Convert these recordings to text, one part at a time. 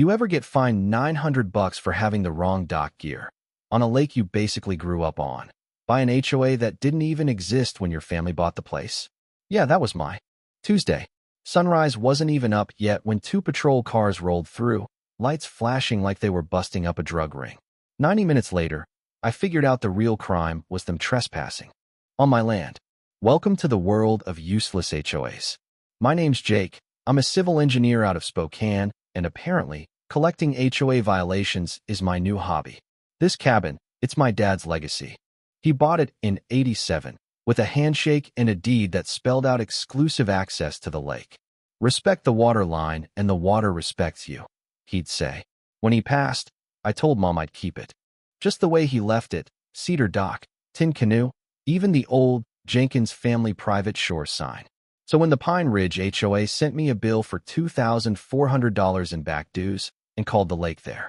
You ever get fined $900 for having the wrong dock gear on a lake you basically grew up on by an HOA that didn't even exist when your family bought the place? Yeah, that was my Tuesday. Sunrise wasn't even up yet when two patrol cars rolled through, lights flashing like they were busting up a drug ring. 90 minutes later, I figured out the real crime was them trespassing on my land. Welcome to the world of useless HOAs. My name's Jake. I'm a civil engineer out of Spokane, and apparently, collecting HOA violations is my new hobby. This cabin, it's my dad's legacy. He bought it in '87 with a handshake and a deed that spelled out exclusive access to the lake. Respect the water line and the water respects you, he'd say. When he passed, I told Mom I'd keep it. Just the way he left it, cedar dock, tin canoe, even the old Jenkins family private shore sign. So when the Pine Ridge HOA sent me a bill for $2,400 in back dues and called the lake their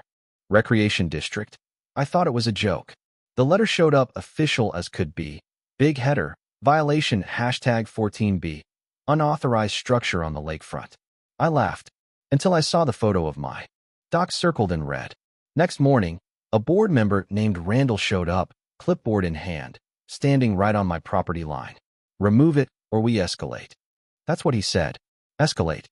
recreation district, I thought it was a joke. The letter showed up official as could be. Big header, violation #14B, unauthorized structure on the lakefront. I laughed until I saw the photo of my dock circled in red. Next morning, a board member named Randall showed up, clipboard in hand, standing right on my property line. Remove it or we escalate. That's what he said. Escalate.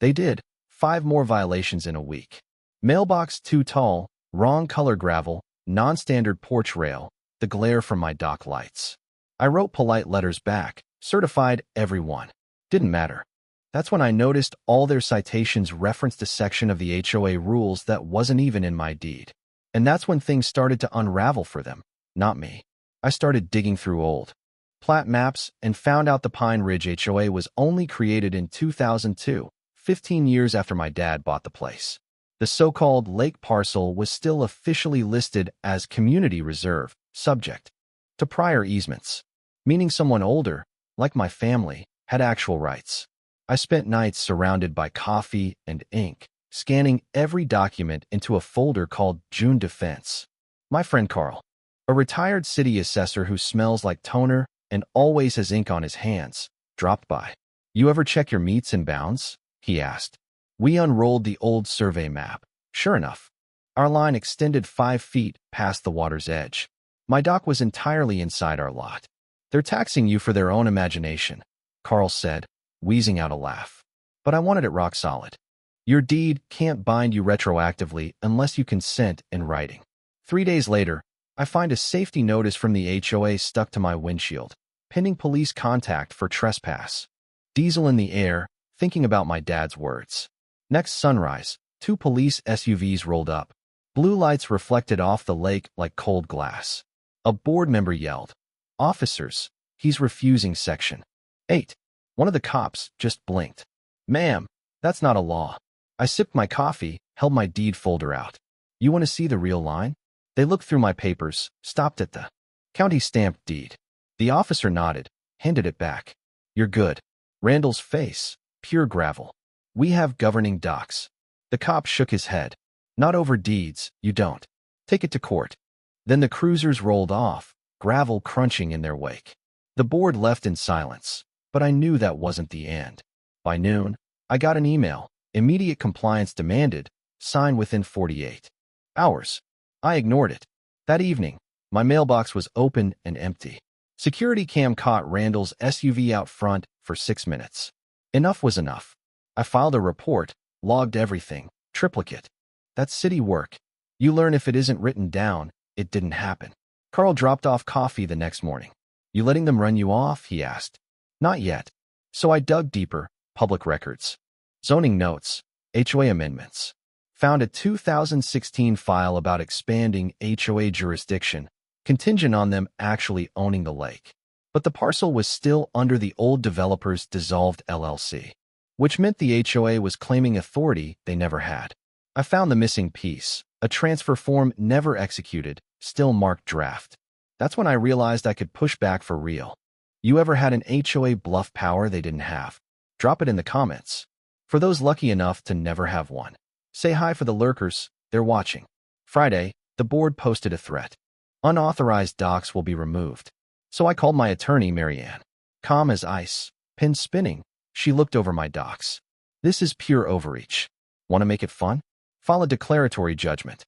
They did. 5 more violations in a week. Mailbox too tall, wrong color gravel, non-standard porch rail, the glare from my dock lights. I wrote polite letters back, certified everyone. Didn't matter. That's when I noticed all their citations referenced a section of the HOA rules that wasn't even in my deed. And that's when things started to unravel for them, not me. I started digging through old plat maps and found out the Pine Ridge HOA was only created in 2002, 15 years after my dad bought the place. The so-called lake parcel was still officially listed as community reserve, subject to prior easements, meaning someone older, like my family, had actual rights. I spent nights surrounded by coffee and ink, scanning every document into a folder called June Defense. My friend Carl, a retired city assessor who smells like toner and always has ink on his hands, dropped by. You ever check your meets and bounds? He asked. We unrolled the old survey map. Sure enough, our line extended 5 feet past the water's edge. My dock was entirely inside our lot. They're taxing you for their own imagination, Carl said, wheezing out a laugh. But I wanted it rock solid. Your deed can't bind you retroactively unless you consent in writing. 3 days later, I find a safety notice from the HOA stuck to my windshield, pending police contact for trespass. Diesel in the air, thinking about my dad's words. Next sunrise, 2 police SUVs rolled up. Blue lights reflected off the lake like cold glass. A board member yelled, "Officers, he's refusing Section 8. One of the cops just blinked. "Ma'am, that's not a law." I sipped my coffee, held my deed folder out. "You want to see the real line?" They looked through my papers, stopped at the county stamped deed. The officer nodded, handed it back. "You're good." Randall's face, pure gravel. "We have governing docks." The cop shook his head. "Not over deeds, you don't. Take it to court." Then the cruisers rolled off, gravel crunching in their wake. The board left in silence, but I knew that wasn't the end. By noon, I got an email. Immediate compliance demanded. Sign within 48 hours. I ignored it. That evening, my mailbox was open and empty. Security cam caught Randall's SUV out front for 6 minutes. Enough was enough. I filed a report, logged everything, triplicate. That's city work. You learn if it isn't written down, it didn't happen. Carl dropped off coffee the next morning. "You letting them run you off?" he asked. "Not yet." So I dug deeper, public records, zoning notes, HOA amendments. Found a 2016 file about expanding HOA jurisdiction, contingent on them actually owning the lake. But the parcel was still under the old developer's dissolved LLC, which meant the HOA was claiming authority they never had. I found the missing piece, a transfer form never executed, still marked draft. That's when I realized I could push back for real. You ever had an HOA bluff power they didn't have? Drop it in the comments. For those lucky enough to never have one. Say hi for the lurkers, they're watching. Friday, the board posted a threat. Unauthorized docks will be removed. So I called my attorney, Marianne. Calm as ice, pin spinning, she looked over my docs. "This is pure overreach. Want to make it fun? File a declaratory judgment.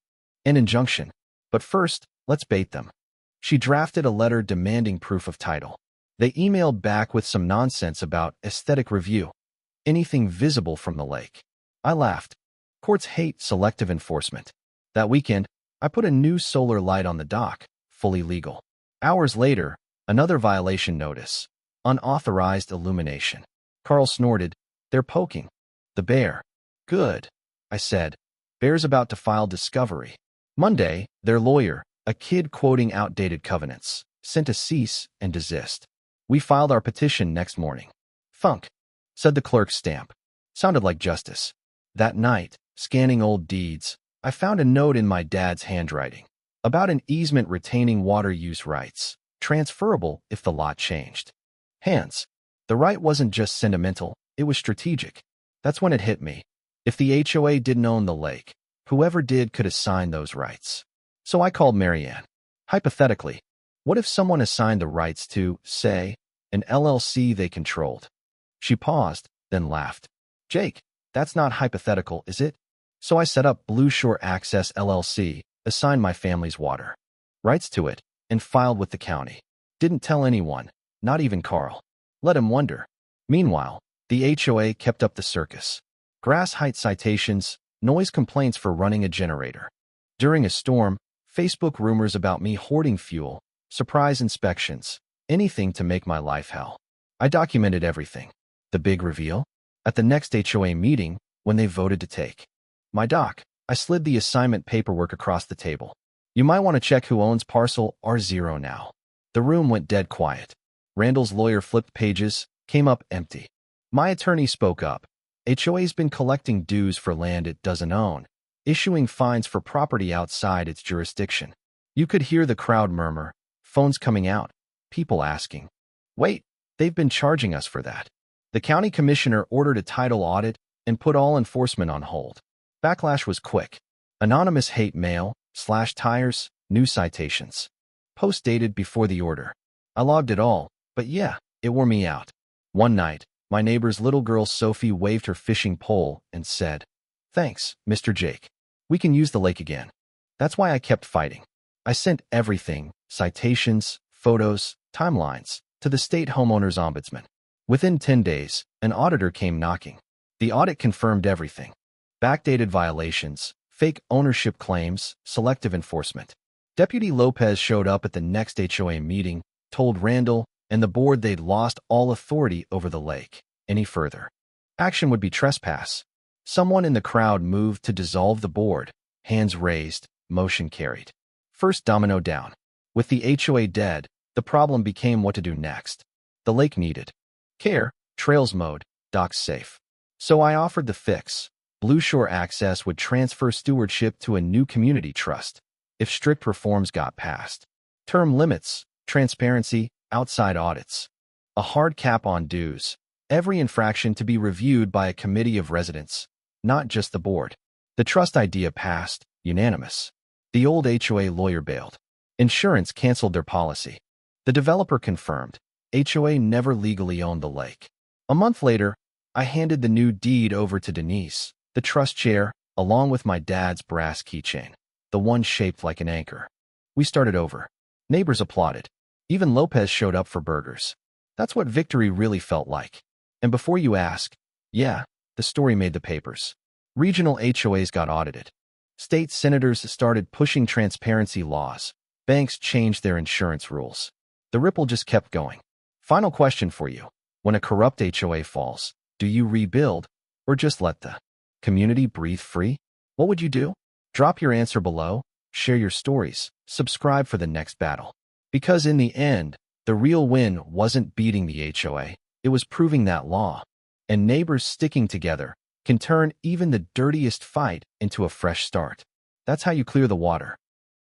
An injunction. But first, let's bait them. She drafted a letter demanding proof of title. They emailed back with some nonsense about aesthetic review. Anything visible from the lake. I laughed. Courts hate selective enforcement. That weekend, I put a new solar light on the dock, fully legal. Hours later, another violation notice. Unauthorized illumination. Carl snorted. They're poking. The bear. Good, I said. Bear's about to file discovery. Monday, their lawyer, a kid quoting outdated covenants, sent a cease and desist. We filed our petition next morning. Thunk, said the clerk's stamp. Sounded like justice. That night, scanning old deeds, I found a note in my dad's handwriting about an easement retaining water use rights, transferable if the lot changed. Hands. The right wasn't just sentimental, it was strategic. That's when it hit me. If the HOA didn't own the lake, whoever did could assign those rights. So I called Marianne. Hypothetically, what if someone assigned the rights to, say, an LLC they controlled? She paused, then laughed. Jake, that's not hypothetical, is it? So I set up Blue Shore Access LLC, assigned my family's water rights to it, and filed with the county. Didn't tell anyone, not even Carl. Let him wonder. Meanwhile, the HOA kept up the circus. Grass height citations, noise complaints for running a generator. During a storm, Facebook rumors about me hoarding fuel, surprise inspections, anything to make my life hell. I documented everything. The big reveal? At the next HOA meeting, when they voted to take my dock, I slid the assignment paperwork across the table. You might want to check who owns parcel R0 now. The room went dead quiet. Randall's lawyer flipped pages, came up empty. My attorney spoke up. HOA's been collecting dues for land it doesn't own, issuing fines for property outside its jurisdiction. You could hear the crowd murmur, phones coming out, people asking, wait, they've been charging us for that. The county commissioner ordered a title audit and put all enforcement on hold. Backlash was quick. Anonymous hate mail, slashed tires, new citations. Post dated before the order. I logged it all, but yeah, it wore me out. One night, my neighbor's little girl Sophie waved her fishing pole and said, "Thanks, Mr. Jake. We can use the lake again." That's why I kept fighting. I sent everything, citations, photos, timelines, to the state homeowners ombudsman. Within 10 days, an auditor came knocking. The audit confirmed everything. Backdated violations, fake ownership claims, selective enforcement. Deputy Lopez showed up at the next HOA meeting, told Randall and the board they'd lost all authority over the lake. Any further action would be trespass. Someone in the crowd moved to dissolve the board. Hands raised, motion carried. First domino down. With the HOA dead, the problem became what to do next. The lake needed care, trails mowed, docks safe. So I offered the fix. Blue Shore Access would transfer stewardship to a new community trust if strict reforms got passed. Term limits, transparency, outside audits. A hard cap on dues. Every infraction to be reviewed by a committee of residents, not just the board. The trust idea passed, unanimous. The old HOA lawyer bailed. Insurance canceled their policy. The developer confirmed. HOA never legally owned the lake. A month later, I handed the new deed over to Denise, the trust chair, along with my dad's brass keychain, the one shaped like an anchor. We started over. Neighbors applauded. Even Lopez showed up for burgers. That's what victory really felt like. And before you ask, yeah, the story made the papers. Regional HOAs got audited. State senators started pushing transparency laws. Banks changed their insurance rules. The ripple just kept going. Final question for you. When a corrupt HOA falls, do you rebuild or just let the community breathe free? What would you do? Drop your answer below, share your stories, subscribe for the next battle. Because in the end, the real win wasn't beating the HOA, it was proving that law. And neighbors sticking together can turn even the dirtiest fight into a fresh start. That's how you clear the water.